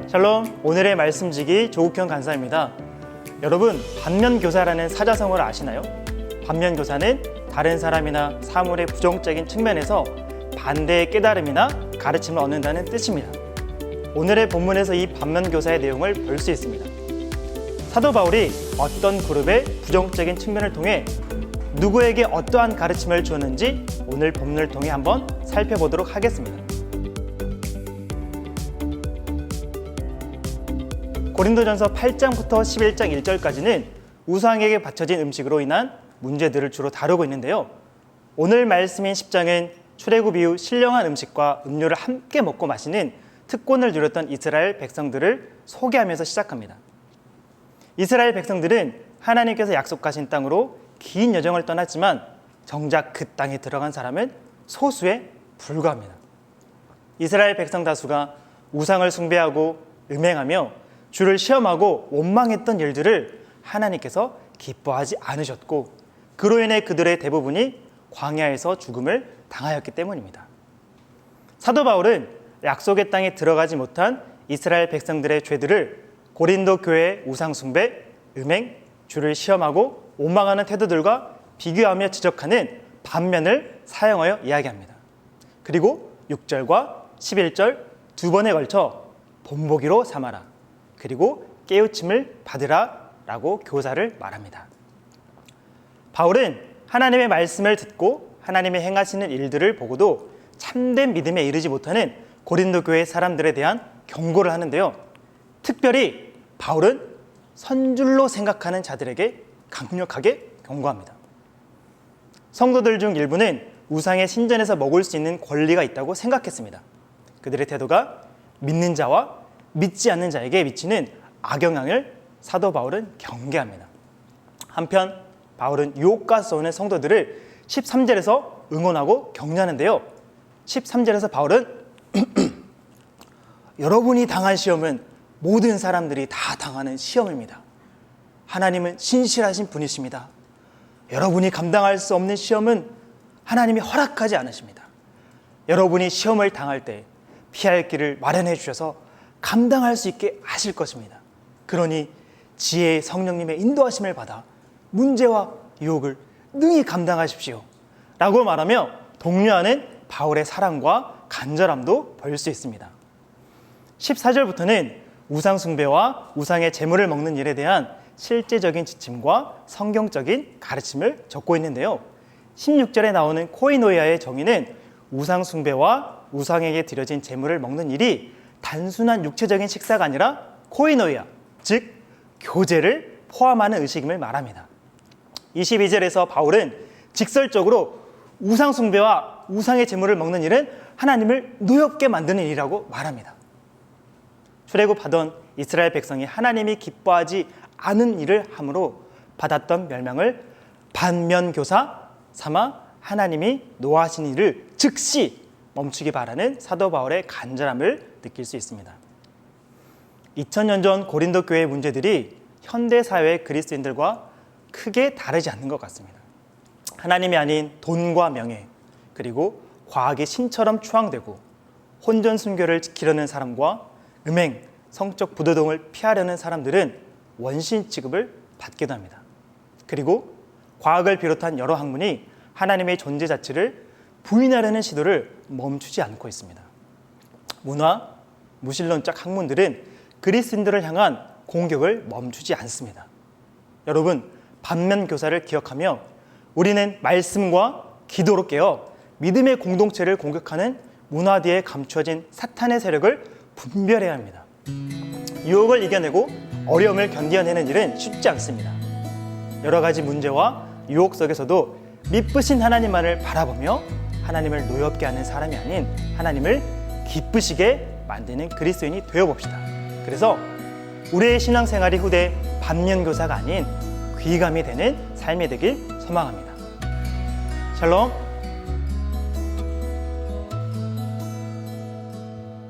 샬롬, 오늘의 말씀지기 조국현 간사입니다. 여러분, 반면교사라는 사자성어를 아시나요? 반면교사는 다른 사람이나 사물의 부정적인 측면에서 반대의 깨달음이나 가르침을 얻는다는 뜻입니다. 오늘의 본문에서 이 반면교사의 내용을 볼 수 있습니다. 사도 바울이 어떤 그룹의 부정적인 측면을 통해 누구에게 어떠한 가르침을 주었는지 오늘 본문을 통해 한번 살펴보도록 하겠습니다. 고린도전서 8장부터 11장 1절까지는 우상에게 바쳐진 음식으로 인한 문제들을 주로 다루고 있는데요. 오늘 말씀인 10장은 출애굽 이후 신령한 음식과 음료를 함께 먹고 마시는 특권을 누렸던 이스라엘 백성들을 소개하면서 시작합니다. 이스라엘 백성들은 하나님께서 약속하신 땅으로 긴 여정을 떠났지만 정작 그 땅에 들어간 사람은 소수에 불과합니다. 이스라엘 백성 다수가 우상을 숭배하고 음행하며 주를 시험하고 원망했던 일들을 하나님께서 기뻐하지 않으셨고 그로 인해 그들의 대부분이 광야에서 죽음을 당하였기 때문입니다. 사도 바울은 약속의 땅에 들어가지 못한 이스라엘 백성들의 죄들을 고린도 교회의 우상 숭배, 음행, 주를 시험하고 원망하는 태도들과 비교하며 지적하는 반면을 사용하여 이야기합니다. 그리고 6절과 11절 두 번에 걸쳐 본보기로 삼아라. 그리고 깨우침을 받으라 라고 교사를 말합니다. 바울은 하나님의 말씀을 듣고 하나님의 행하시는 일들을 보고도 참된 믿음에 이르지 못하는 고린도 교회 사람들에 대한 경고를 하는데요. 특별히 바울은 선줄로 생각하는 자들에게 강력하게 경고합니다. 성도들 중 일부는 우상의 신전에서 먹을 수 있는 권리가 있다고 생각했습니다. 그들의 태도가 믿는 자와 믿지 않는 자에게 미치는 악영향을 사도 바울은 경계합니다. 한편 바울은 유혹과 오는 성도들을 13절에서 응원하고 격려하는데요. 13절에서 바울은 여러분이 당한 시험은 모든 사람들이 다 당하는 시험입니다. 하나님은 신실하신 분이십니다. 여러분이 감당할 수 없는 시험은 하나님이 허락하지 않으십니다. 여러분이 시험을 당할 때 피할 길을 마련해 주셔서 감당할 수 있게 하실 것입니다. 그러니 지혜의 성령님의 인도하심을 받아 문제와 유혹을 능히 감당하십시오 라고 말하며 독려하는 바울의 사랑과 간절함도 볼 수 있습니다. 14절부터는 우상 숭배와 우상의 제물을 먹는 일에 대한 실제적인 지침과 성경적인 가르침을 적고 있는데요. 16절에 나오는 코이노이아의 정의는 우상 숭배와 우상에게 드려진 제물을 먹는 일이 단순한 육체적인 식사가 아니라 코이노이아, 즉 교제를 포함하는 의식임을 말합니다. 22절에서 바울은 직설적으로 우상 숭배와 우상의 제물을 먹는 일은 하나님을 노엽게 만드는 일이라고 말합니다. 출애굽하던 이스라엘 백성이 하나님이 기뻐하지 않은 일을 함으로 받았던 멸망을 반면교사 삼아 하나님이 노하신 일을 즉시 멈추기 바라는 사도 바울의 간절함을 느낄 수 있습니다. 2000년 전 고린도 교회의 문제들이 현대 사회의 그리스도인들과 크게 다르지 않는 것 같습니다. 하나님이 아닌 돈과 명예, 그리고 과학이 신처럼 추앙되고 혼전 순교를 지키려는 사람과 음행, 성적 부도덕을 피하려는 사람들은 원신 취급을 받기도 합니다. 그리고 과학을 비롯한 여러 학문이 하나님의 존재 자체를 부인하려는 시도를 멈추지 않고 있습니다. 문화, 무신론적 학문들은 그리스도인들을 향한 공격을 멈추지 않습니다. 여러분, 반면교사를 기억하며 우리는 말씀과 기도로 깨어 믿음의 공동체를 공격하는 문화 뒤에 감추어진 사탄의 세력을 분별해야 합니다. 유혹을 이겨내고 어려움을 견뎌내는 일은 쉽지 않습니다. 여러 가지 문제와 유혹 속에서도 미쁘신 하나님만을 바라보며 하나님을 노엽게 하는 사람이 아닌 하나님을 기쁘시게 만드는 그리스도인이 되어봅시다. 그래서 우리의 신앙생활이 후대 반면교사가 아닌 귀감이 되는 삶이 되길 소망합니다. 샬롬.